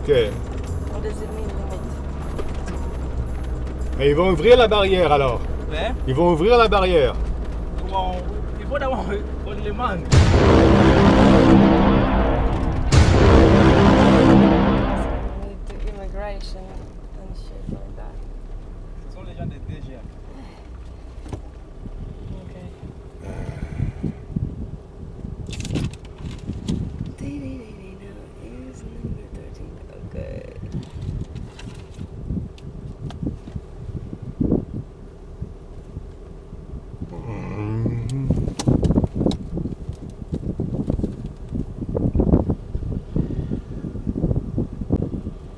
Ok. What does it mean, limit? Et ils vont ouvrir la barrière alors. Hein? Ils vont ouvrir la barrière. Bon, il faut d'abord qu'on le demande. We need to immigration and shit like that. Ce sont les gens des DGM. Okay. Is number 13. Okay.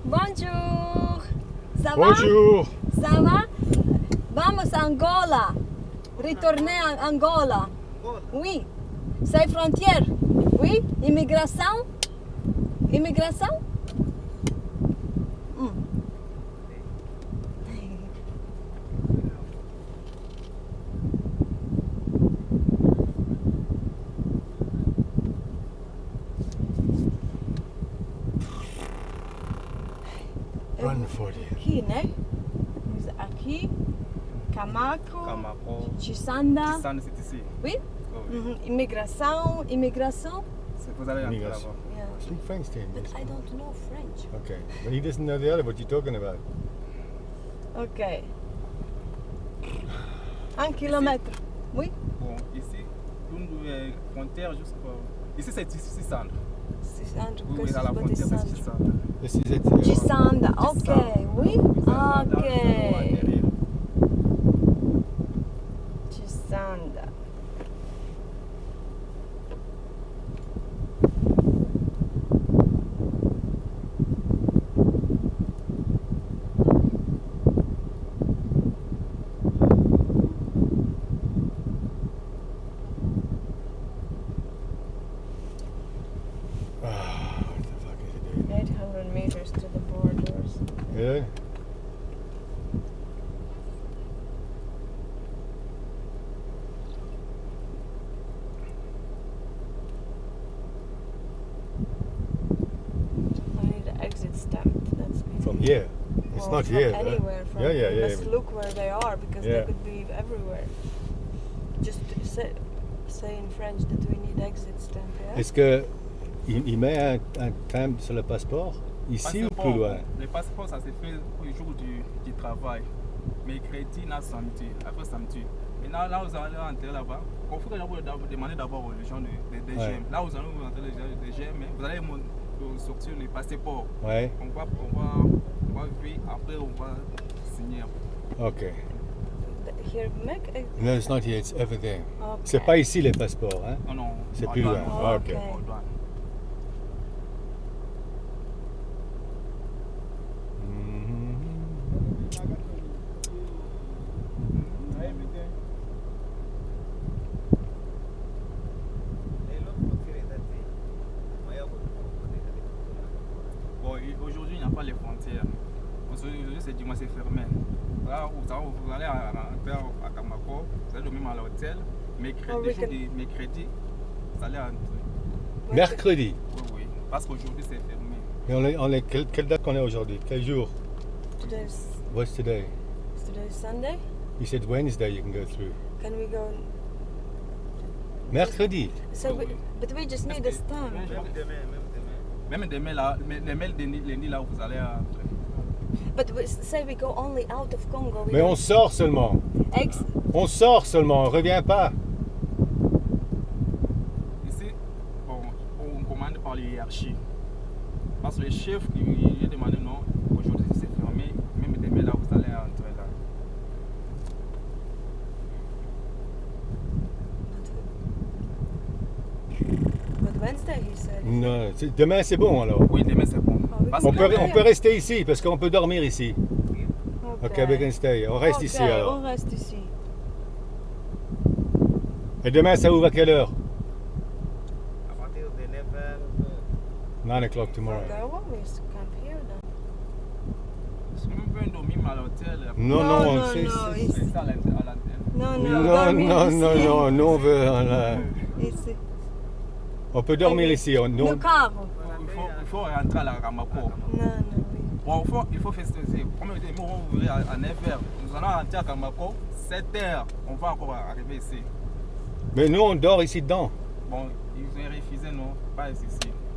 Bonjour. Ça va? Bonjour. Ça va? Vamos a Angola. Retourner en Angola. Oui. C'est frontière. Oui. Immigration. Immigration? Run for it. Aqui, né? Aqui. Camaco. Camaro. Chisanda. Kissan, c'est ici. Oui. Oh, oui. Immigration. Immigration. C'est vous allez entrer Migration. là-bas. Yeah. Speak French to him. But I don't know French. Okay. But he doesn't know the other. What you talking about? Ok. 1 kilomètre. Oui. Bon, ici, une frontière jusqu'au. Ici, c'est Chisanda. Sisanda. Oui, oui, à la frontière, c'est Chisanda. This is it. Chisanda. Ok. Oui. Ok. Chisanda. What the fuck is it doing? 800 meters to the borders. Yeah. I need an exit stamp. That's me. From here. It's Well, not from here. anywhere. From Yeah. Let's look where they are because Yeah. they could be everywhere. Just say in French that we need exit stamp. Yeah? Est-ce que il met un timbre sur le passeport ici ou plus loin? Le passeport, ça se fait au jour du travail. Mercredi, na samedi, après samedi. Maintenant, là, vous allez entrer là-bas. Il faut que vous demandez d'abord aux gens des DGM. Ouais. Là, vous allez vous entrer les gens des DGM, mais vous allez sortir les passeports. Ouais. On va vivre, après on va signer. Ok. Here, make a... No, it's not here. It's over there. Okay. C'est pas ici les passeports, hein? Non, non. C'est en plus douane. loin. Ah, ok. Ok. En douane. Bon, aujourd'hui, il n'y a pas les frontières. Aujourd'hui, c'est dimanche, c'est fermé. Là, vous allez à Camako, vous allez dormir à l'hôtel. Mercredi, vous allez entrer. Mercredi. Oui, oui. Parce qu'aujourd'hui, c'est fermé. Et on est quelle date qu'on est aujourd'hui? Quel jour? Today's What's today? Sunday. He said Wednesday you can go through. Can we go? Mercredi. So, but we just need a stamp. Même demain, lundi, là où vous allez entrer. But say we go only out of Congo. We Mais on don't- sort seulement. On sort seulement, on revient pas. Ici, bon, on commande par la hiérarchie. Parce que le chef qui a demandé non, aujourd'hui c'est fermé, même demain là vous allez entrer là. But Wednesday he said. Non, demain c'est bon alors. Oui, demain c'est bon. Parce On que peut rester ici parce qu'on peut dormir ici. Ok, we can stay. On reste ici alors. On reste ici. Et demain ça ouvre à quelle heure? À partir de 9h. 9 o'clock tomorrow. Okay, well, we camp here then. si même peut dormir à l'hôtel. Non, Non, non, non, c'est... non, c'est- ici. C'est ça à l'antenne. Non, Non, dormir non, ici. non, non, nous on veut... Ici. On peut dormir ici. No carro. Il faut rentrer à la Ramako. Non, non, oui. Bon, il faut faire ceci. Comme je dis, nous on ouvrir à 9h. Nous allons rentrer à Kamako, 7h. On va encore arriver ici. Mais nous, on dort ici dedans. Bon, ils ont refusé, non, pas ici.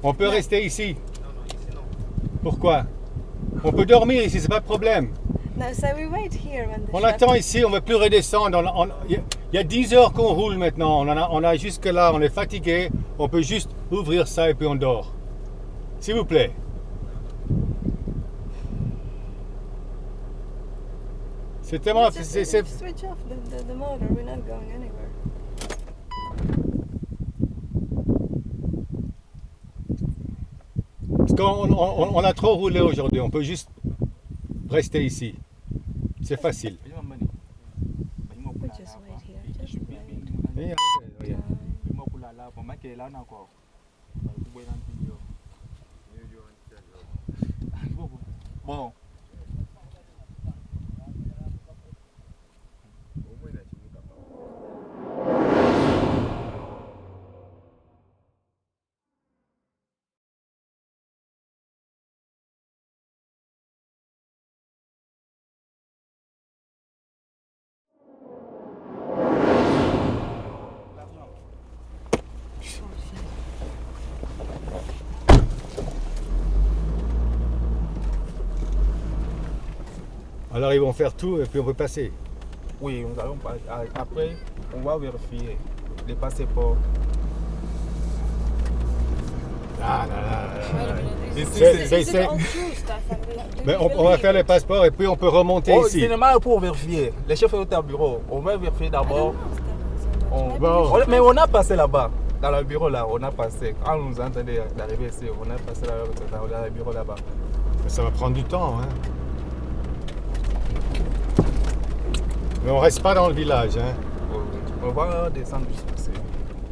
On peut rester ici. Non, ici non. Pourquoi? On peut dormir ici, c'est pas de problème. No, so we wait here when the On chef- attend ici, on ne veut plus redescendre. Il y a 10 heures qu'on roule maintenant. On a jusque là, on est fatigué. On peut juste ouvrir ça et puis on dort. S'il vous plaît. C'est tellement. Just switch off the motor, we're not going anywhere. Parce qu'on a trop roulé aujourd'hui. On peut juste rester ici. C'est facile. We just wait here, just wait. Oui, oui. Bon. Alors ils vont faire tout et puis on peut passer. Oui, nous allons pas. Après, on va vérifier les passeports. Ah, là, là, là, Wait a là. minute, is C'est- it- c'est- is it c'est- all true stuff? And do Mais you on va believe faire les it? passeports et puis on peut remonter Oh, ici. c'est normal pour vérifier. Les chefs sont au bureau. On va vérifier I d'abord. don't know, Stefan, so much. On- Maybe bon. we should Mais wait. on a passé là-bas. Dans le bureau là, on a passé. Quand on nous entendait d'arriver ici, on a passé dans le bureau là-bas. Ça va prendre du temps. Hein. Mais on reste pas dans le village. Hein. On va descendre jusqu'ici.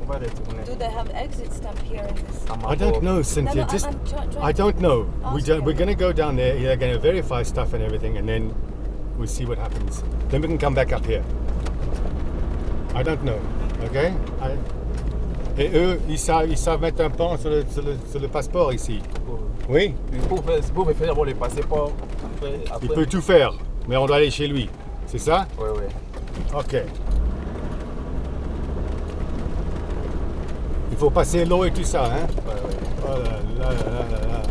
On va retourner. Do they have exit stamp here in this? I don't know, No, Cynthia. no, Just I'm trying I don't know. Ask We're him. going to go down there. They're going to verify stuff and everything, and then we'll see what happens. Then we can come back up here. I don't know. Okay? Et eux, ils savent mettre un pan sur le passeport ici. Oui? Pour faire d'abord les passeports. Après, Il peut tout faire, mais on doit aller chez lui. C'est ça? Oui, oui. Ok. Il faut passer l'eau et tout ça, hein? Ouais, ouais. Oh là là là là là.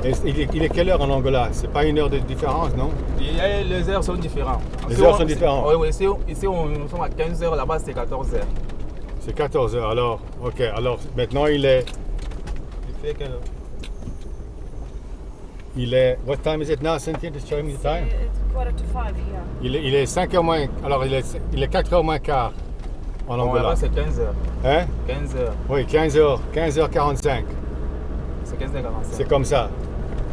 Et il est quelle heure en Angola? C'est pas une heure de différence, non? Les heures sont différentes. Les heures sont différentes. Oui, oui. Ici, on sommes à 15 heures, là-bas, c'est 14 heures. C'est 14 heures, alors. Ok, alors maintenant il est. Il fait quelle heure? Il est. What time is it now, Cynthia? Just show me the time. It's 4:45 here. Il est 5 heures moins. Alors il est 4 heures moins quart en Bon, Angola. là-bas, c'est 15 heures. Hein? 15 heures. Oui, 15h45. C'est 15 h 45. C'est comme ça.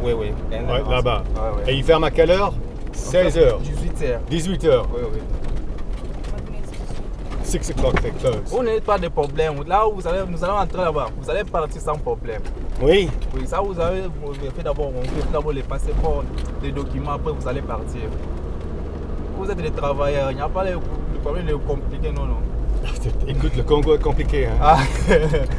Oui, oui. 15 Ouais, h là-bas. Ouais, ouais. Et il ferme à quelle heure? 16 heures. 18 heures. 18 heures. Oui, oui. What means this? 6 o'clock they close. Vous n'avez pas de problème. Là où nous allons entrer là-bas, vous allez partir sans problème. Oui. Oui, ça vous avez fait d'abord, on fait d'abord les passeports, les documents, après vous allez partir. Vous êtes des travailleurs, il n'y a pas de problème de compliqué, non, non. Écoute, le Congo est compliqué. Hein? Ah,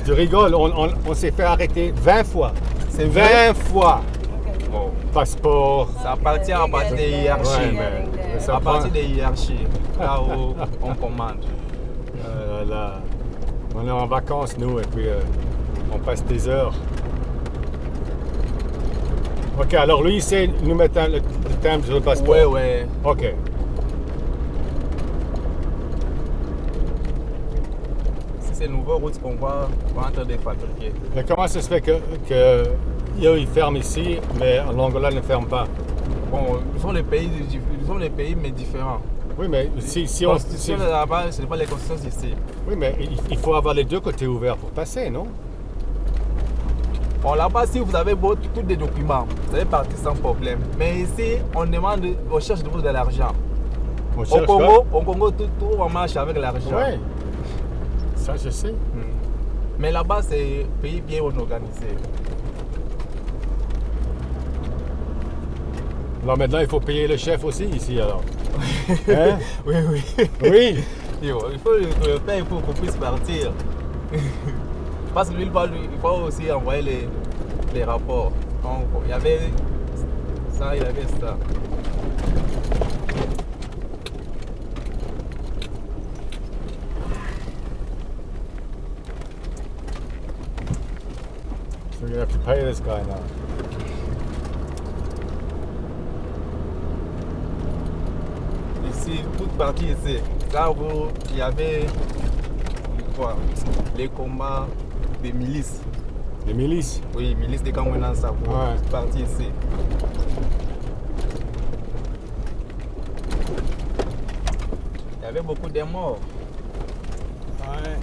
Tu rigoles, on s'est fait arrêter 20 fois. c'est vrai. 20 fois. Okay. Bon, Passeport. ça appartient à partir des hiérarchies. Ouais, mais ça À prend- partir des hiérarchies, là où on commande. Là. On est en vacances, nous, et puis on passe des heures. Ok, alors lui, il sait nous mettre le timbre sur le passeport. Ouais, ouais. Ok. C'est ces nouvelles routes qu'on va en train de fabriquer. Mais comment ça se fait que eux, ils ferment ici, mais l'Angola ne ferme pas? Bon, nous sommes des pays mais différents. Oui, mais si Les on... constitutions là-bas, ce n'est pas les constitutions ici. Oui, mais il faut avoir les deux côtés ouverts pour passer, non? Bon, là-bas, si vous avez tous des documents, vous allez partir sans problème. Mais ici, on demande, on cherche de l'argent. On Au cherche Congo, tout en marche avec l'argent. Oui. Ça, je sais. Mais là-bas, c'est un pays bien organisé. Alors maintenant, il faut payer le chef aussi ici alors. Hein? Oui, oui. Oui. Il faut le payer pour qu'on puisse partir. Parce que lui, il faut aussi envoyer les rapports. Donc, il y avait ça, il y avait ça. So you're gonna have to pay this guy now. Ici, toute partie ici. Là où il y avait quoi, les combats des milices. Les milices. Oui, milices de Kamwena Sabo. Ouais. Toute partie ici. Il y avait beaucoup de morts. Ouais.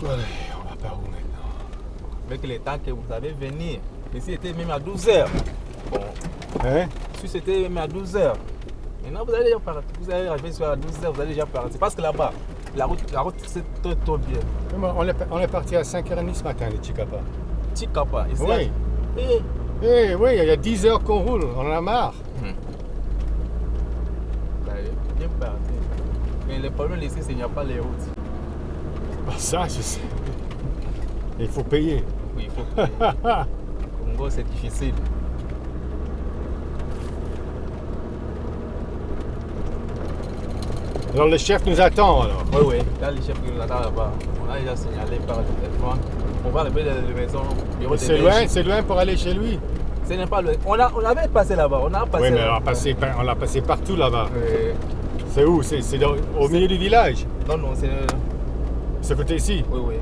Allez, on va par où maintenant? Avec le temps que vous avez venu. Ici c'était même à 12h. Bon, Hein? ici c'était même à 12h. Maintenant vous allez déjà partir. Vous allez arriver sur à 12h, vous allez déjà partir. Parce que là-bas, la route c'est trop bien. On est parti à 5h30 ce matin, les Chicapa. Chicapa, ici. Oui. Eh, Eh oui, il y a 10 heures qu'on roule, on en a marre. vous allez bien partir. Mais le problème ici, c'est qu'il n'y a pas les routes. Ah, ça, je sais. Il faut payer. Oui, il faut payer. Congo, c'est difficile. Alors le chef nous attend alors. Oui, oui. Là, le chef qui nous attend là-bas. On a déjà signalé par le téléphone. On va arriver dans la maison. Bureau de Belgique. C'est loin pour aller chez lui. Ce n'est pas loin. On avait passé là-bas. On a passé Oui, mais là-bas. on l'a passé partout là-bas. Oui. C'est où? C'est au milieu du village. Non, non, c'est. Ce côté ici. Oui, oui.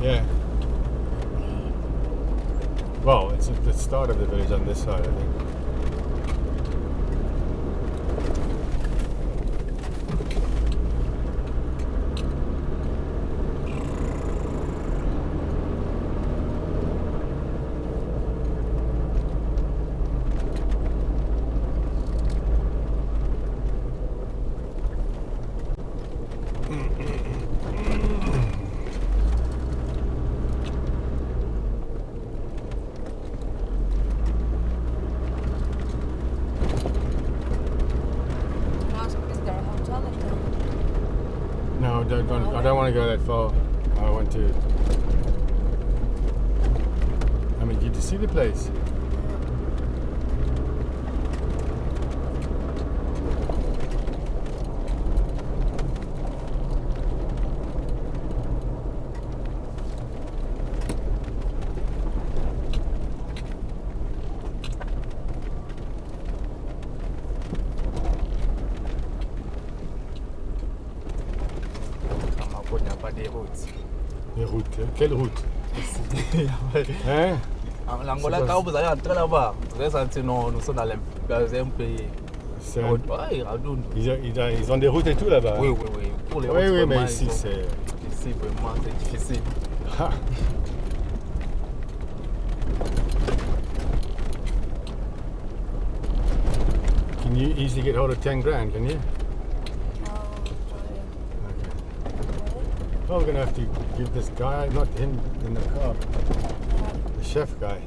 Yeah. Well, it's the start of the village on this side, I think. No, I don't want to go that far. I want to. I mean, did you see the place? Il n'y a pas de routes. Les routes. Quelle route? Hein? En Angola, quand vous allez entrer là-bas, vous allez sentir nous sommes dans un pays. C'est Oui, Radoun. ils ont des routes et tout là-bas. Oui, oui, oui. Pour les Oui, routes, oui, vraiment, mais ici ils sont- c'est. Ici, vraiment, c'est difficile. Ah. Can you easily get hold of 10 grand, can you? Okay. Well, we're gonna have to give this guy, not him in the car, the chef guy.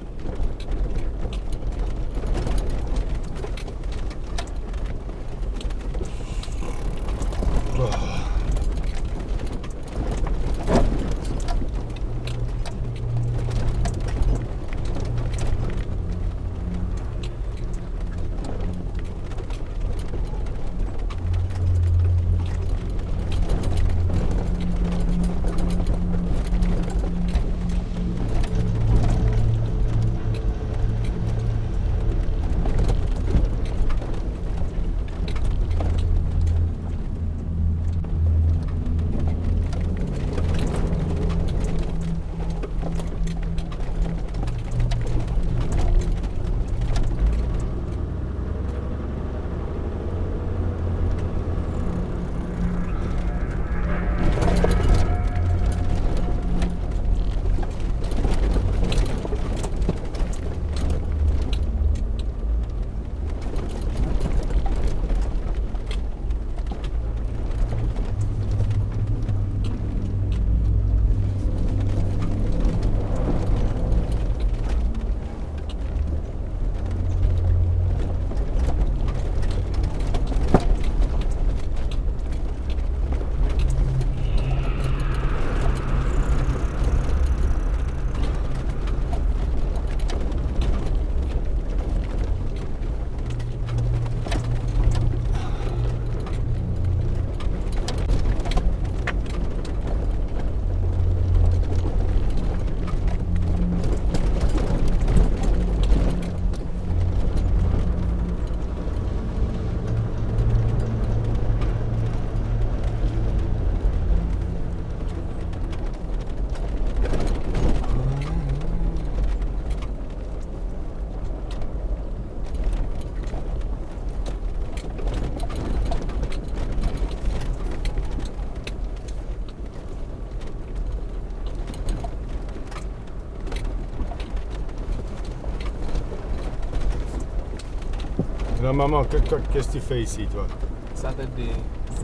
Normalement, qu'est-ce que tu fais ici, toi? Ça fait des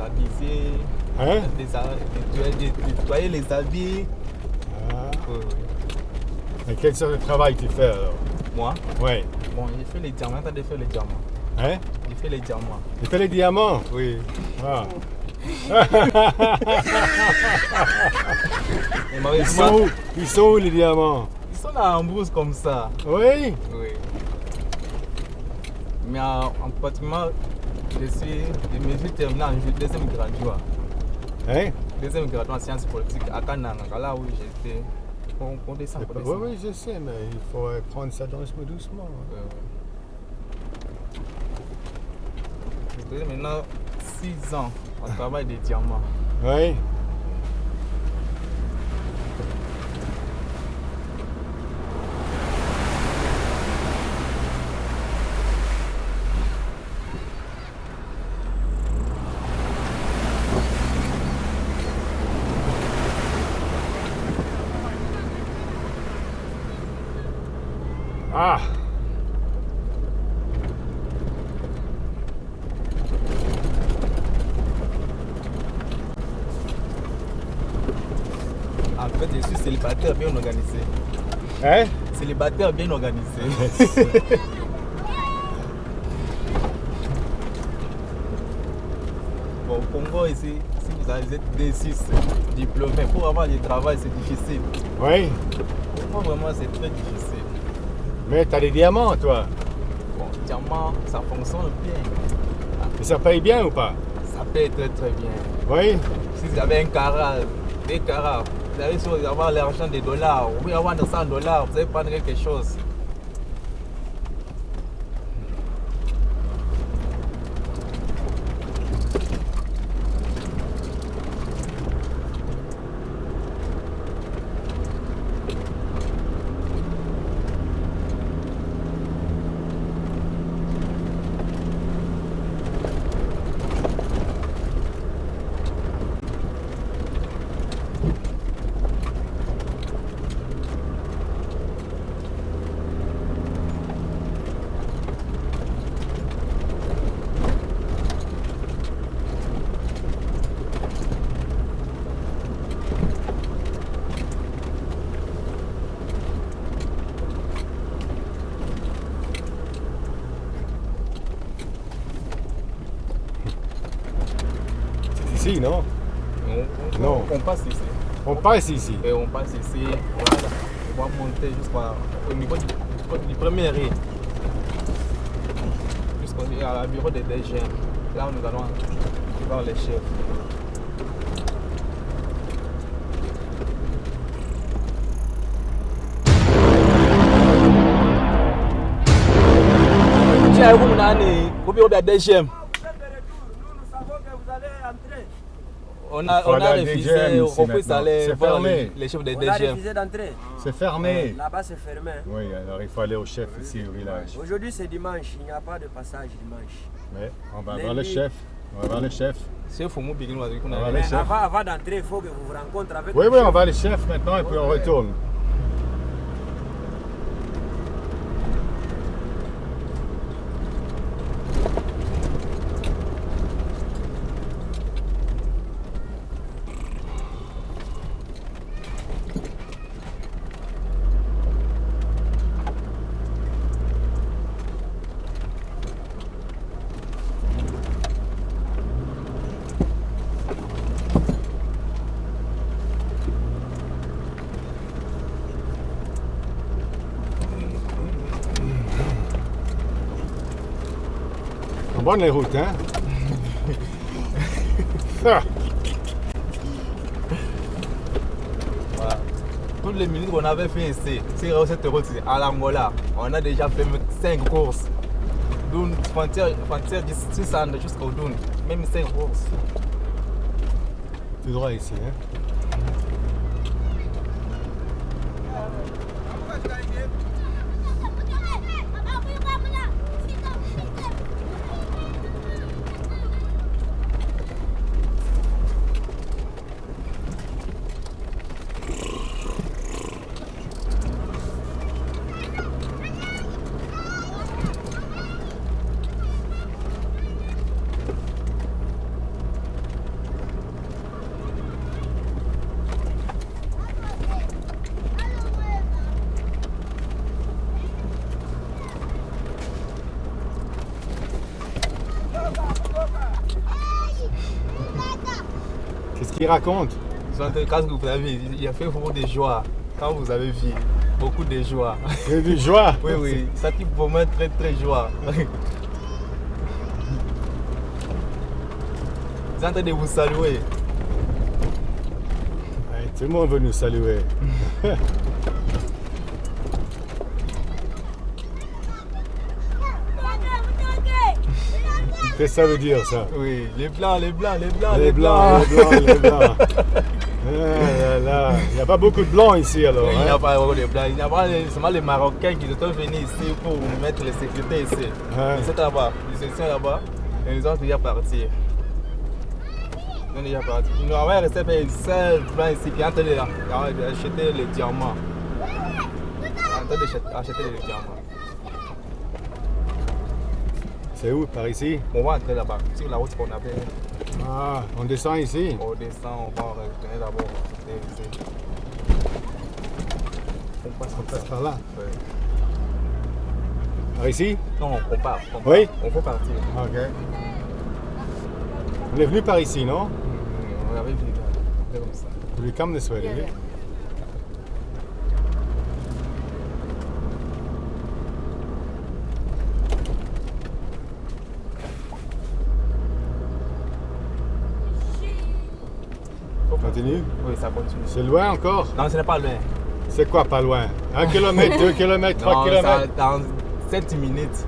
habiller, Hein? nettoyer les habits. Ah. Oui. Et quelle sorte de travail tu fais alors? Moi, Oui. bon, j'ai fait les diamants, t'as fait les diamants. Hein? J'ai fait les diamants. Tu fais les diamants? Oui. Ah. Et malheureusement, Ils sont où les diamants? ils sont là en brousse comme ça. Oui? Oui. Mais en pratiquement, je suis terminé en deuxième graduat. Hein? Deuxième graduat en sciences politiques à Kananga, là où j'étais. On descend, on descend. Oui, je sais, mais il faut prendre ça doucement. J'ai maintenant 6 ans on travaille des diamants. Oui. Ah! En fait, je suis célibataire bien organisé. Hein? Célibataire bien organisé. Bon, au Congo ici, si vous êtes D6 diplômé, pour avoir du travail, c'est difficile. Oui. Pour moi, vraiment, c'est très difficile. Mais tu as des diamants, toi. Bon, diamant, ça fonctionne bien. Et ça paye bien ou pas? Ça paye très très bien. Oui. Si vous avez un carat, 2 carats, vous avez besoin d'avoir l'argent des dollars, ou bien avoir 100 $, vous allez prendre quelque chose. Ici, non? Non. On passe ici. On passe ici. Et on passe ici, voilà. On va monter jusqu'au niveau du premier riz. Jusqu'au bureau des DG. Là, nous allons voir les chefs. Tiens, vous m'avez au bureau des DG. On a refusé, on puisse aller voir les chefs des On a DG. refusé d'entrer. C'est fermé. Là-bas, c'est fermé. Oui, alors il faut aller au chef ici au village. Aujourd'hui, c'est dimanche. Il n'y a pas de passage dimanche. Mais on va voir le chef. On va voir le chef. C'est Foumou Bigin Wazi qu'on On va a. aller Mais chef. avant d'entrer, il faut que vous vous rencontrez avec Oui, le oui, chef. on va le chef maintenant et puis on retourne. Bonne les routes, hein? Ah. Voilà. Toutes les minutes qu'on avait fait ici, sur cette route à l'Angola, on a déjà fait 5 courses. D'une frontière du 600 jusqu'au Doun, même 5 courses. Tout droit ici, hein? Qu'est-ce qu'il raconte? Quand vous avez, il a fait beaucoup de joie. Quand vous avez vu, beaucoup de joie. Il y a du joie. Oui, oui, ça qui pour moi très très joie. Ils sont en train de vous saluer. Ouais, tout le monde veut nous saluer. Qu'est-ce que ça veut dire ça? Oui, les blancs, les blancs, les blancs, Les blancs, les blancs, les blancs. Ah là là. Il n'y a pas beaucoup de blancs ici alors. Oui, il n'y a Hein? pas de blancs. Il y a pas seulement les Marocains qui sont venus ici pour mettre les sécurités ici. Ouais. Ils sont là-bas, ils sont là-bas et ils ont déjà parti. Ils sont déjà partis. Nous avons resté avec un seul blanc ici qui est en train d'acheter les diamants. En train d'acheter les diamants. C'est où? Par ici? On va entrer là-bas, sur la route qu'on avait. Ah, on descend ici. On descend, on va retourner d'abord. On passe comme ça. Par là. Ouais. Par ici? Non, on part. Oui? On faut partir. Ok. On est venu par ici, non? On avait vu comme ça. We come this way, did we? Continue? Oui, ça continue. C'est loin encore? Non, ce n'est pas loin. C'est quoi pas loin? 1 kilomètre, 2 kilomètres, 3 Non, kilomètres? ça, dans 7 minutes.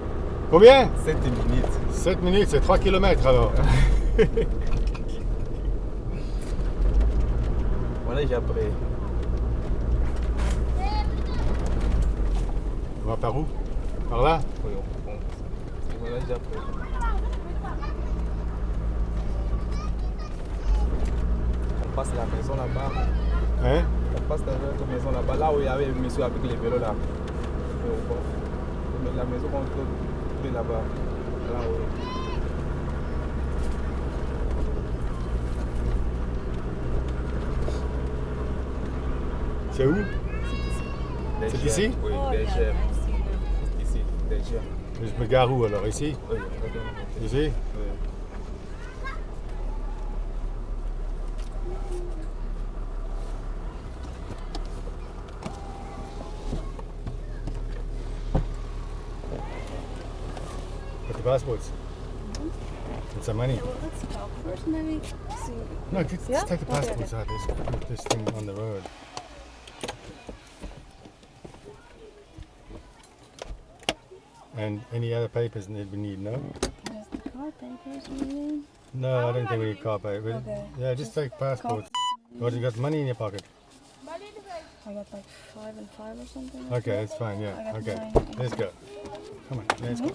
Combien? 7 minutes. 7 minutes, c'est 3 kilomètres alors. On est déjà prêt. On va par où? Par là? Oui, on est déjà prêt. On passe la maison là-bas. Hein? On passe la maison là-bas. Là où il y avait le monsieur avec les vélos là. Mais la maison qu'on trouve là-bas. Là où. C'est où? Des C'est germes. ici? Oui, Oh, des yeah, germes. I see them. Ici, des germes. Je me gare où alors? Ici? Oui, Ici? oui. Got the passports? What's the money? Okay, well, let's talk first, maybe. See. No, just Yeah? take the Okay, passports out. Let's put this thing on the road. And any other papers that we need, no? Just the car papers, maybe. No, I don't think we need car papers. Okay. Yeah, just take passports. What, you got money in your pocket? I got like 5 and 5 or something. like Okay, that. that's fine, I yeah. got Okay, 9. let's go. Come on, let's go.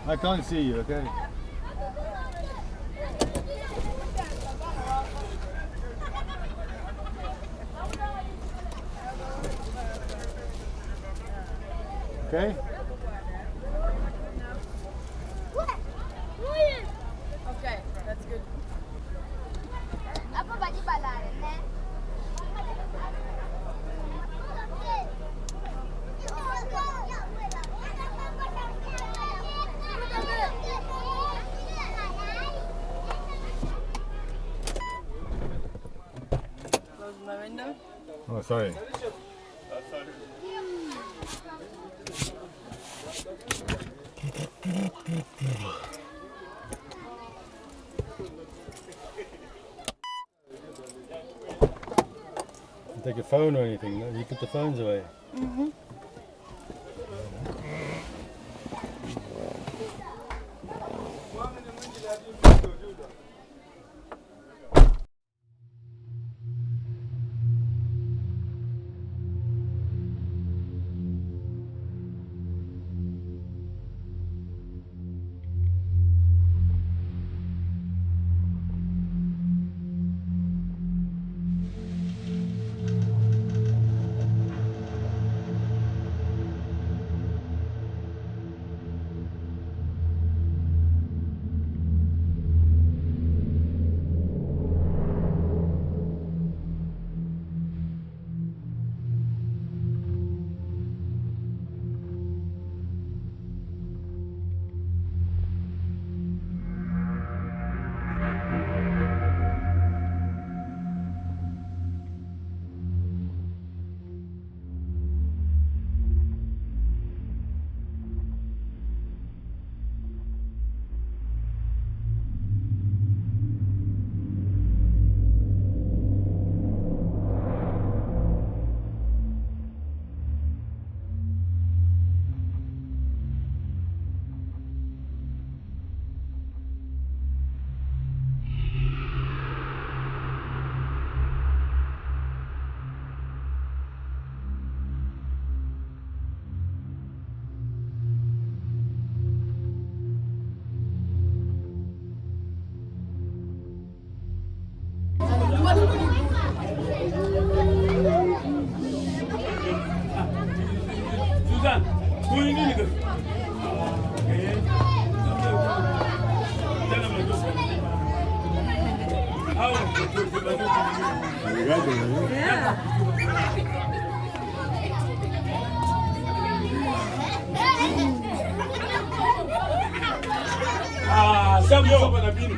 I can't see you, okay? Okay? Okay, that's good. Apa baju balaran eh? Close my window. Oh, sorry. take a phone or anything. No? You put the phones away. Mm-hmm. Ah, Sam, yo,